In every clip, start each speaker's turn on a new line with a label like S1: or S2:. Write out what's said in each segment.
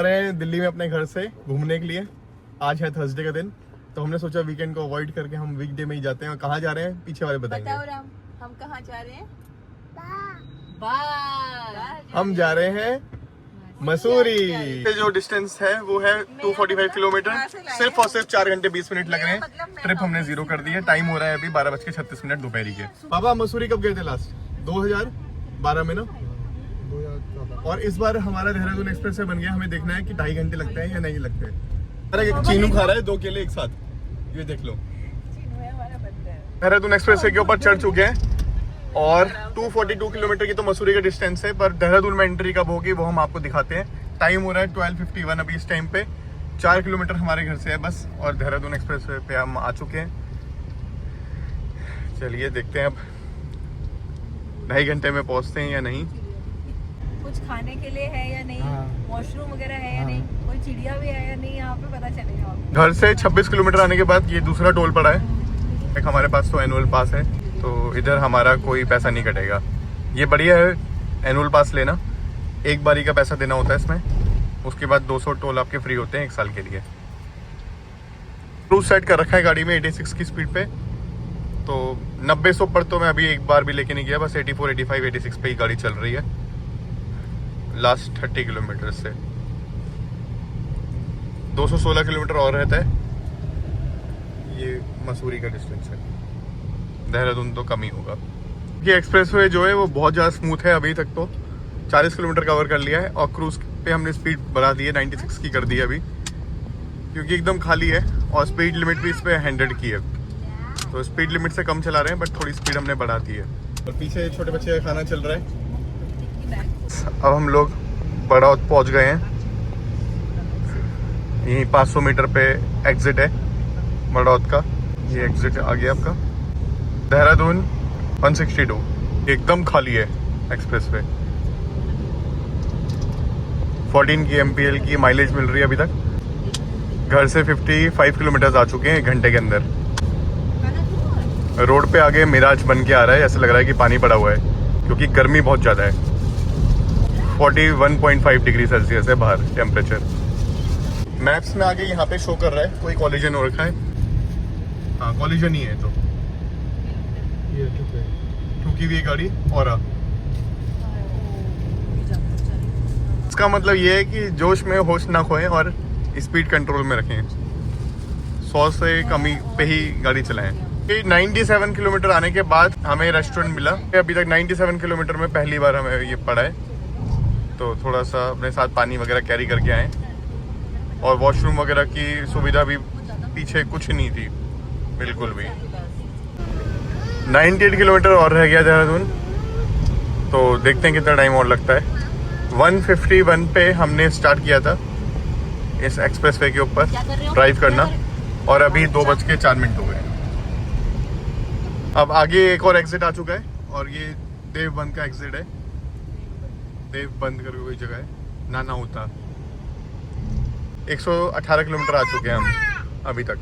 S1: आ रहे हैं दिल्ली में अपने घर से घूमने के लिए। आज है थर्सडे का दिन, तो हमने सोचा वीकेंड को अवॉइड करके हम वीकडे में ही जाते हैं। और कहाँ जा रहे हैं पीछे वाले बताएंगे।
S2: बताओ राम, हम कहाँ जा रहे हैं?
S1: हम जा रहे हैं मसूरी। ये जो डिस्टेंस है वो है 245 किलोमीटर। सिर्फ और सिर्फ 4 घंटे 20 मिनट लग रहे हैं। ट्रिप हमने 0 कर दी है। टाइम हो रहा है अभी 12:36 दोपहर के। पापा मसूरी कब गए थे लास्ट? 2012 में ना। और इस बार हमारा देहरादून एक्सप्रेस से बन गया। हमें देखना है कि 2.5 घंटे लगते हैं या नहीं लगते हैं। अरे चीनू खा रहा है 2 केले एक साथ, ये देख लो। देहरादून एक्सप्रेस के ऊपर चढ़ चुके हैं और 242 किलोमीटर की तो मसूरी का डिस्टेंस है, पर देहरादून में एंट्री कब होगी वो हम आपको दिखाते हैं। टाइम हो रहा है 12:51 अभी इस टाइम पे। 4 किलोमीटर हमारे घर से है बस, और देहरादून एक्सप्रेस पे हम आ चुके हैं। चलिए देखते हैं अब 2.5 घंटे में पहुंचते हैं या नहीं।
S2: कुछ खाने के लिए है या नहीं, वॉशरूम वगैरह है या नहीं, कोई चिड़िया भी है या नहीं, यहाँ पे पता चलेगा।
S1: घर से 26 किलोमीटर आने के बाद ये दूसरा टोल पड़ा है। एक हमारे पास तो एनुअल पास है, तो इधर हमारा कोई पैसा नहीं कटेगा। ये बढ़िया है एनुअल पास लेना। एक बारी का पैसा देना होता है इसमें, उसके बाद 200 टोल आपके फ्री होते हैं 1 साल के लिए। क्रूज सेट कर रखा है गाड़ी में 86 की स्पीड पे, तो 90-100 पर तो मैं अभी एक बार भी लेके नहीं गया। बस 84, 85, 86 पे ही गाड़ी चल रही है लास्ट 30 किलोमीटर से। 216 किलोमीटर और रहता है। ये मसूरी का डिस्टेंस है, देहरादून तो कम ही होगा। ये एक्सप्रेसवे जो है वो बहुत ज़्यादा स्मूथ है। अभी तक तो 40 किलोमीटर कवर कर लिया है, और क्रूज पे हमने स्पीड बढ़ा दी है, 96 की कर दी है अभी, क्योंकि एकदम खाली है। और स्पीड लिमिट भी इस पर 100 की है, तो स्पीड लिमिट से कम चला रहे हैं, बट थोड़ी स्पीड हमने बढ़ा दी है। और पीछे छोटे बच्चे का खाना चल रहा है। अब हम लोग बड़ौत पहुंच गए हैं। यहीं 500 मीटर पे एग्जिट है बड़ौत का। ये एग्जिट आ गया आपका। देहरादून 162 एकदम खाली है एक्सप्रेस पे। 14 की MPL की माइलेज मिल रही है अभी तक। घर से 55 किलोमीटर आ चुके हैं 1 घंटे के अंदर। रोड पे आगे मिराज बन के आ रहा है, ऐसा लग रहा है कि पानी पड़ा हुआ है, क्योंकि गर्मी बहुत ज़्यादा है। 41.5 डिग्री सेल्सियस है बाहर टेम्परेचर। मैप्स में आगे यहाँ पे शो कर रहा है कोई कॉलिजन हो रखा है। हाँ कॉलिजन ही है, तो ये ठुकी हुई गाड़ी। और इसका मतलब ये है कि जोश में होश ना खोएं और स्पीड कंट्रोल में रखें। 100 से कमी पे ही गाड़ी चलाएं। 97 किलोमीटर आने के बाद हमें रेस्टोरेंट मिला। अभी तक 97 किलोमीटर में पहली बार हमें ये पड़ा है, तो थोड़ा सा अपने साथ पानी वगैरह कैरी करके आए। और वॉशरूम वगैरह की सुविधा भी पीछे कुछ नहीं थी बिल्कुल भी। 98 किलोमीटर और रह गया देहरादून, तो देखते हैं कितना टाइम और लगता है। 151 पे हमने स्टार्ट किया था इस एक्सप्रेसवे के ऊपर ड्राइव करना, और अभी 2:04 हो गए। अब आगे एक और एग्जिट आ चुका है, और ये देवबंद का एग्जिट है। देवबंद करके कोई जगह है, नाना होता। 118 किलोमीटर आ चुके हैं हम अभी तक।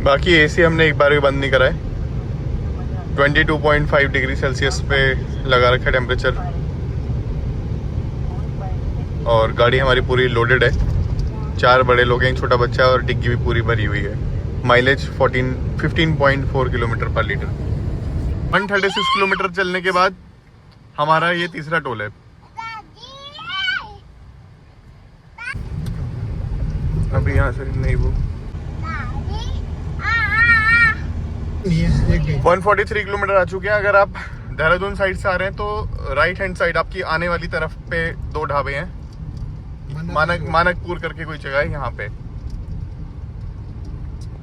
S1: बाकी AC हमने एक बार भी बंद नहीं करा है। 22.5 डिग्री सेल्सियस पे लगा रखा है टेम्परेचर, और गाड़ी हमारी पूरी लोडेड है। 4 बड़े लोग हैं, छोटा बच्चा, और डिग्गी भी पूरी भरी हुई है। माइलेज 15.4 किलोमीटर पर लीटर। 136 किलोमीटर चलने के बाद हमारा ये तीसरा टोल है। अभी यहाँ से नहीं, वो 143 किलोमीटर आ चुके हैं। अगर आप देहरादून साइड से आ रहे हैं तो राइट हैंड साइड आपकी आने वाली तरफ पे 2 ढाबे हैं। मानकपुर करके कोई जगह है यहाँ पे।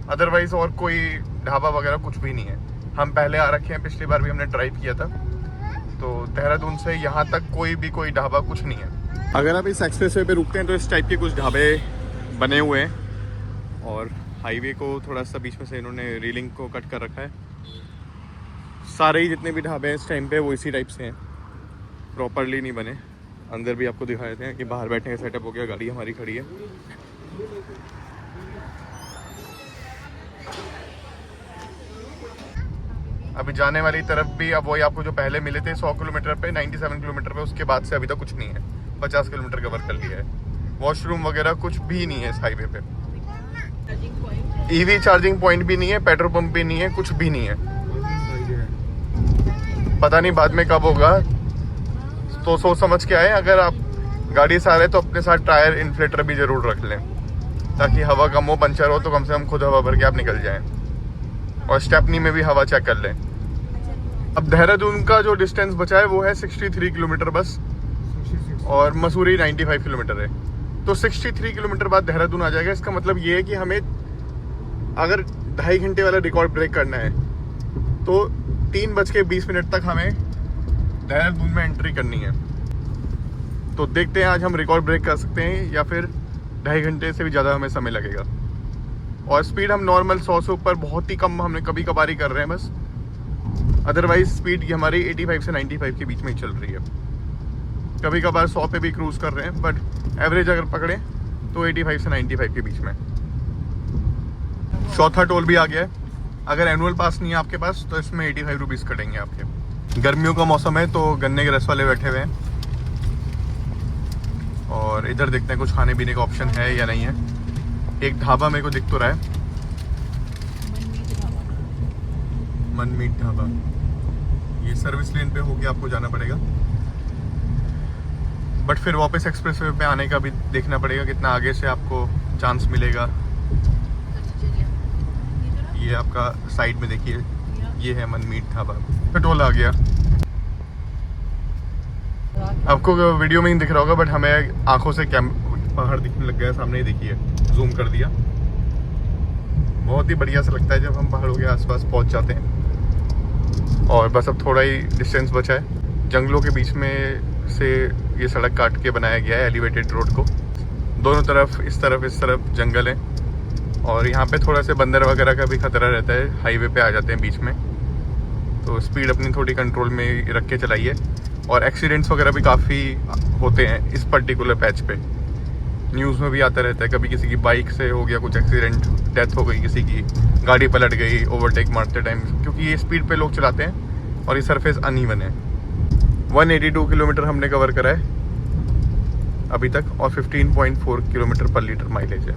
S1: अदरवाइज और कोई ढाबा वगैरह कुछ भी नहीं है। हम पहले आ रखे हैं, पिछली बार भी हमने ड्राइव किया था, तो देहरादून से यहाँ तक कोई ढाबा कुछ नहीं है। अगर आप इस एक्सप्रेसवे पे रुकते हैं तो इस टाइप के कुछ ढाबे बने हुए हैं, और हाईवे को थोड़ा सा बीच में से इन्होंने रेलिंग को कट कर रखा है। सारे ही जितने भी ढाबे हैं इस टाइम पे वो इसी टाइप से हैं, प्रॉपरली नहीं बने। अंदर भी आपको दिखा देते हैं कि बाहर बैठने का सेटअप हो गया। गाड़ी हमारी खड़ी है। अभी जाने वाली तरफ भी अब वही आपको जो पहले मिले थे 100 किलोमीटर पे, 97 किलोमीटर पे, उसके बाद से अभी तक कुछ नहीं है। 50 किलोमीटर कवर कर लिया है। वॉशरूम वगैरह कुछ भी नहीं है इस हाईवे पे। ईवी चार्जिंग पॉइंट भी नहीं है, पेट्रोल पंप भी नहीं है, कुछ भी नहीं है। पता नहीं बाद में कब होगा, तो सोच समझ के आए। अगर आप गाड़ी से आ रहे तो अपने साथ टायर इन्फ्लेटर भी जरूर रख लें, ताकि हवा कम हो, पंचर हो तो कम से कम खुद हवा भर के आप निकल जाएं। और स्टेपनी में भी हवा चेक कर लें। अब देहरादून का जो डिस्टेंस बचा है वो है 63 किलोमीटर बस, और मसूरी 95 किलोमीटर है। तो 63 किलोमीटर बाद देहरादून आ जाएगा। इसका मतलब ये है कि हमें अगर 2.5 घंटे वाला रिकॉर्ड ब्रेक करना है तो 3:20 तक हमें देहरादून में एंट्री करनी है। तो देखते हैं आज हम रिकॉर्ड ब्रेक कर सकते हैं या फिर 2.5 घंटे से भी ज़्यादा हमें समय लगेगा। और स्पीड हम नॉर्मल 100 से ऊपर बहुत ही कम हमने कभी कभार ही कर रहे हैं बस। अदरवाइज स्पीड की हमारी 85 से 95 के बीच में ही चल रही है। कभी कभार 100 पे भी क्रूज कर रहे हैं, बट एवरेज अगर पकड़े तो 85 से 95 के बीच में। चौथा टोल भी आ गया है। अगर एनुअल पास नहीं है आपके पास तो इसमें 85 रुपीज़ कटेंगे आपके। गर्मियों का मौसम है तो गन्ने के रस वाले बैठे हुए हैं, और इधर देखते हैं कुछ खाने पीने का ऑप्शन है या नहीं है। एक ढाबा मेरे को दिख तो रहा है, मनमीत ढाबा। ये सर्विस लेन पे होके आपको जाना पड़ेगा, बट फिर वापस एक्सप्रेसवे पे आने का भी देखना पड़ेगा कितना आगे से आपको चांस मिलेगा। ये आपका साइड में देखिए, ये है मनमीत ढाबा। पेट्रोल आ गया। आपको वीडियो में ही दिख रहा होगा, बट हमें आंखों से पहाड़ दिखने लग गया सामने ही। देखिए, जूम कर दिया। बहुत ही बढ़िया सा लगता है जब हम पहाड़ों के आसपास पहुंच जाते हैं। और बस अब थोड़ा ही डिस्टेंस बचा है। जंगलों के बीच में से ये सड़क काट के बनाया गया है एलिवेटेड रोड को। दोनों तरफ इस तरफ जंगल है, और यहाँ पे थोड़ा से बंदर वगैरह का भी खतरा रहता है। हाईवे पे आ जाते हैं बीच में, तो स्पीड अपनी थोड़ी कंट्रोल में रख के चलाइए। और एक्सीडेंट्स वगैरह भी काफ़ी होते हैं इस पर्टिकुलर पैच पे। न्यूज़ में भी आता रहता है, कभी किसी की बाइक से हो गया कुछ एक्सीडेंट, डेथ हो गई किसी की, गाड़ी पलट गई ओवरटेक मारते टाइम, क्योंकि ये स्पीड पे लोग चलाते हैं और ये सरफेस अनइवन है। 182 किलोमीटर हमने कवर करा है अभी तक, और 15.4 किलोमीटर पर लीटर माइलेज है।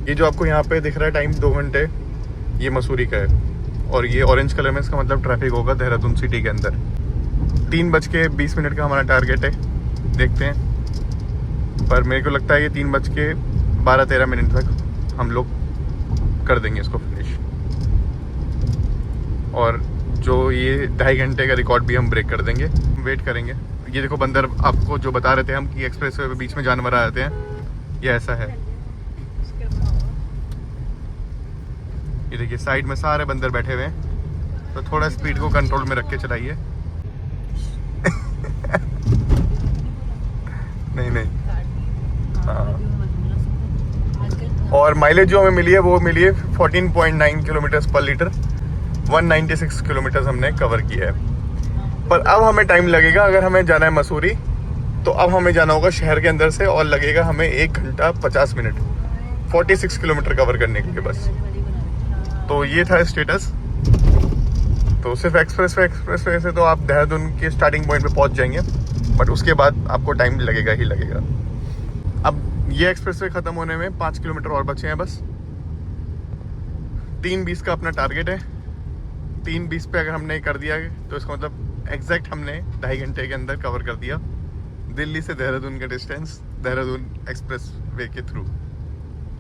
S1: ये जो आपको यहाँ पे दिख रहा है टाइम 2 घंटे, ये मसूरी का है। और ये ऑरेंज कलर में, इसका मतलब ट्रैफिक होगा देहरादून सिटी के अंदर। 3:20 का हमारा टारगेट है, देखते हैं। पर मेरे को लगता है ये 3:12-13 तक हम लोग कर देंगे इसको फिनिश। और जो ये 2.5 घंटे का रिकॉर्ड भी हम ब्रेक कर देंगे। वेट करेंगे। ये देखो बंदर, आपको जो बता रहे थे हम कि एक्सप्रेसवे पे बीच में जानवर आ जाते हैं, ये ऐसा है। ये देखिए साइड में सारे बंदर बैठे हुए हैं, तो थोड़ा स्पीड को कंट्रोल में रख के चलाइए। नहीं हाँ। और माइलेज जो हमें मिली है वो मिली है 14.9 किलोमीटर पर लीटर। 196 किलोमीटर हमने कवर किया है। पर अब हमें टाइम लगेगा। अगर हमें जाना है मसूरी तो अब हमें जाना होगा शहर के अंदर से, और लगेगा हमें 1 घंटा 50 मिनट 46 किलोमीटर कवर करने के लिए बस। तो ये था स्टेटस। तो सिर्फ एक्सप्रेसवे से तो आप देहरादून के स्टार्टिंग पॉइंट पे पहुंच जाएंगे, बट उसके बाद आपको टाइम लगेगा ही लगेगा। अब ये एक्सप्रेसवे ख़त्म होने में 5 किलोमीटर और बचे हैं बस। 3:20 का अपना टारगेट है। 3:20 पे अगर हमने कर दिया तो इसका मतलब एग्जैक्ट हमने 2.5 घंटे के अंदर कवर कर दिया दिल्ली से देहरादून का डिस्टेंस, देहरादून एक्सप्रेस वे के थ्रू।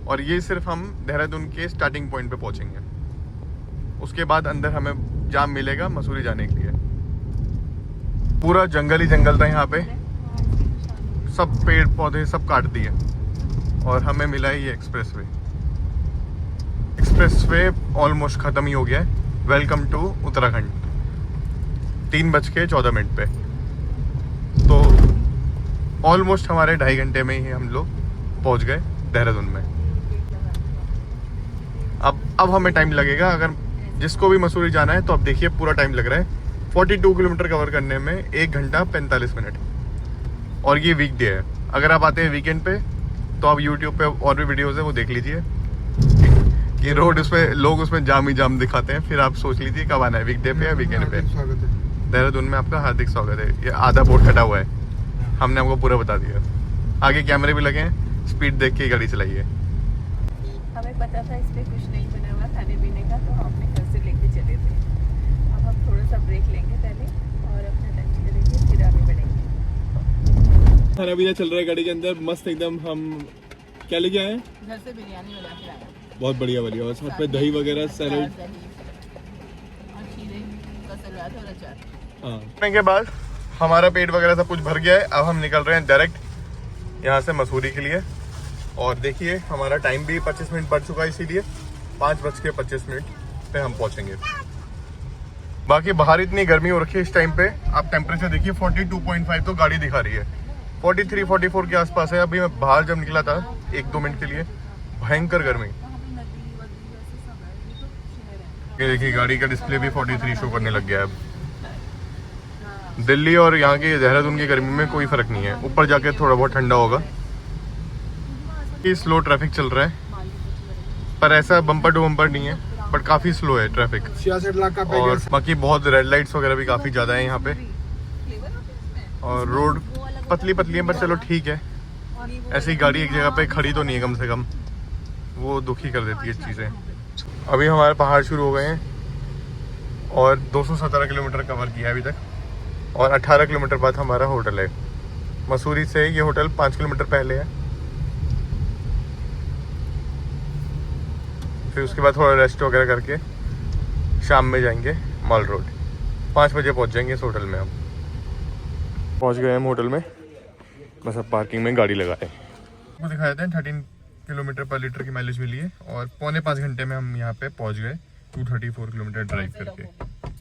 S1: और ये सिर्फ हम देहरादून के स्टार्टिंग पॉइंट पे पहुंचेंगे। उसके बाद अंदर हमें जाम मिलेगा मसूरी जाने के लिए। पूरा जंगल ही जंगल था यहाँ पे, सब पेड़ पौधे सब काट दिए, और हमें मिला है ये एक्सप्रेसवे। एक्सप्रेसवे ऑलमोस्ट ख़त्म ही हो गया है। Welcome to Uttarakhand. 3:14 पे, तो ऑलमोस्ट हमारे 2.5 घंटे में ही हम लोग पहुँच गए देहरादून में। अब हमें टाइम लगेगा। अगर जिसको भी मसूरी जाना है तो अब देखिए पूरा टाइम लग रहा है 42 किलोमीटर कवर करने में 1 घंटा 45 मिनट। और ये वीकडे है। अगर आप आते हैं वीकेंड पे तो आप यूट्यूब पे और भी वीडियोस है वो देख लीजिए कि रोड उसमें लोग उसमें जाम ही जाम दिखाते हैं। फिर आप सोच लीजिए कब आना है, वीकडे पे या वीकेंड पे। देहरादून में आपका हार्दिक स्वागत है। ये आधा बोर्ड कटा हुआ है, हमने आपको पूरा बता दिया। आगे कैमरे भी लगे हैं, स्पीड देख के ही गाड़ी चलाइए।
S2: हमें पता था इस पे कुछ नहीं बना हुआ खाने पीने का, तो हम अपने घर से लेके चले थे। अब हम थोड़ा सा ब्रेक लेंगे पहले और अपना लंच करेंगे, फिर आगे बढ़ेंगे।
S1: खाना पीना चल रहा है गाड़ी के अंदर, मस्त एकदम। हम क्या लेके आए हैं?
S2: घर से बिरयानी बना के लाए,
S1: बहुत बढ़िया बढ़िया, और साथ में दही वगैरह सैलेड।
S2: और खीरे का सलाद और अचार।
S1: हाँ, के बाद हमारा पेट वगैरह सब कुछ भर गया है। अब हम निकल रहे हैं डायरेक्ट यहाँ से मसूरी के लिए। और देखिए हमारा टाइम भी 25 मिनट बढ़ चुका है, इसीलिए 5:25 पे हम पहुंचेंगे। बाकी बाहर इतनी गर्मी हो रखी है इस टाइम पे, आप टेम्परेचर देखिए 42.5 तो गाड़ी दिखा रही है, 43-44 के आसपास है। अभी मैं बाहर जब निकला था 1-2 मिनट के लिए, भयंकर गर्मी। ये देखिए गाड़ी का डिस्प्ले भी 43 शो करने लग गया है अब। दिल्ली और यहाँ के देहरादून की गर्मी में कोई फर्क नहीं है, ऊपर जाके थोड़ा बहुत ठंडा होगा। स्लो ट्रैफिक चल रहा है, पर ऐसा बम्पर टू बम्पर नहीं है, बट काफी स्लो है ट्रैफिक।
S3: 66 लाख का
S1: और बाकी बहुत रेड लाइट्स वगैरह भी काफी ज्यादा है यहाँ पे, और रोड पतली पतली है, पर चलो ठीक है। ऐसी गाड़ी एक जगह पे खड़ी तो नहीं है कम से कम, वो दुखी कर देती है चीजें। अभी हमारे पहाड़ शुरू हो गए हैं और 217 किलोमीटर कवर किया है अभी तक, और 18 किलोमीटर बाद हमारा होटल है। मसूरी से ये होटल 5 किलोमीटर पहले है। फिर उसके बाद थोड़ा रेस्ट वगैरह करके शाम में जाएंगे मॉल रोड। 5 बजे पहुंच जाएंगे इस होटल में। हम पहुंच गए हम होटल में, बस अब पार्किंग में गाड़ी लगाए। आपको दिखाया था 13 किलोमीटर पर लीटर की माइलेज मिली है, और 4.25 घंटे में हम यहाँ पे पहुंच गए 234 किलोमीटर ड्राइव करके।